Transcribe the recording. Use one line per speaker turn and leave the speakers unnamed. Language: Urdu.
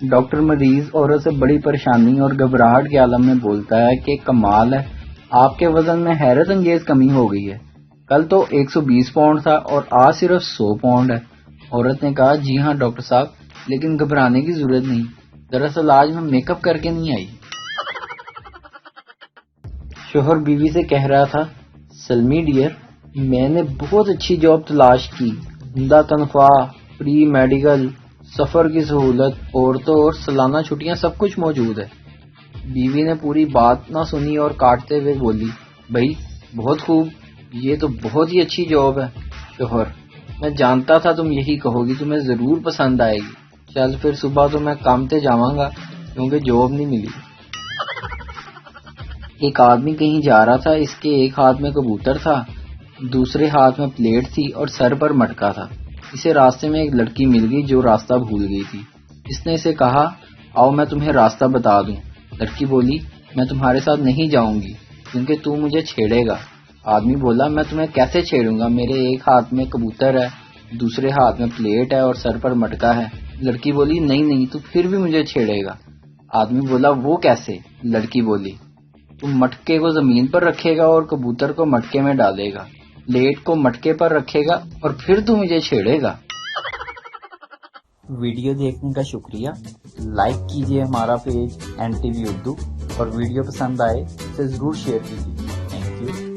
ڈاکٹر مریض عورت سے بڑی پریشانی اور گھبراہٹ کے عالم میں بولتا ہے کہ کمال ہے، آپ کے وزن میں حیرت انگیز کمی ہو گئی ہے، کل تو 120 پاؤنڈ تھا اور آج صرف 100 پاؤنڈ ہے۔ عورت نے کہا جی ہاں ڈاکٹر صاحب، لیکن گھبرانے کی ضرورت نہیں، دراصل آج میں میک اپ کر کے نہیں آئی۔ شوہر بیوی سے کہہ رہا تھا، سلمی ڈیئر، میں نے بہت اچھی جاب تلاش کی، عمدہ تنخواہ، فری میڈیکل، سفر کی سہولت، عورتوں اور سالانہ چھٹیاں، سب کچھ موجود ہے۔ بیوی نے پوری بات نہ سنی اور کاٹتے ہوئے بولی، بھائی بہت خوب، یہ تو بہت ہی اچھی جاب ہے۔ شوہر، میں جانتا تھا تم یہی کہو گی، تمہیں ضرور پسند آئے گی، چل پھر صبح تو میں کام تے جاواں گا کیونکہ جاب نہیں ملی۔ ایک آدمی کہیں جا رہا تھا، اس کے ایک ہاتھ میں کبوتر تھا، دوسرے ہاتھ میں پلیٹ تھی اور سر پر مٹکا تھا۔ اسے راستے میں ایک لڑکی مل گئی جو راستہ بھول گئی تھی۔ اس نے اسے کہا، آؤ میں تمہیں راستہ بتا دوں۔ لڑکی بولی، میں تمہارے ساتھ نہیں جاؤں گی کیونکہ تو مجھے چھیڑے گا۔ آدمی بولا، میں تمہیں کیسے چھیڑوں گا، میرے ایک ہاتھ میں کبوتر ہے، دوسرے ہاتھ میں پلیٹ ہے اور سر پر مٹکا ہے۔ لڑکی بولی، نہیں تو پھر بھی مجھے چھیڑے گا۔ آدمی بولا، وہ کیسے؟ لڑکی بولی، تم مٹکے کو زمین پر رکھے گا اور کبوتر کو مٹکے میں ڈالے گا، پلیٹ کو مٹکے پر رکھے گا اور پھر تو مجھے چھیڑے گا۔ ویڈیو دیکھنے کا شکریہ، لائک کیجئے ہمارا پیج NTV اردو، اور ویڈیو پسند آئے اسے ضرور شیئر کیجئے۔ Thank you.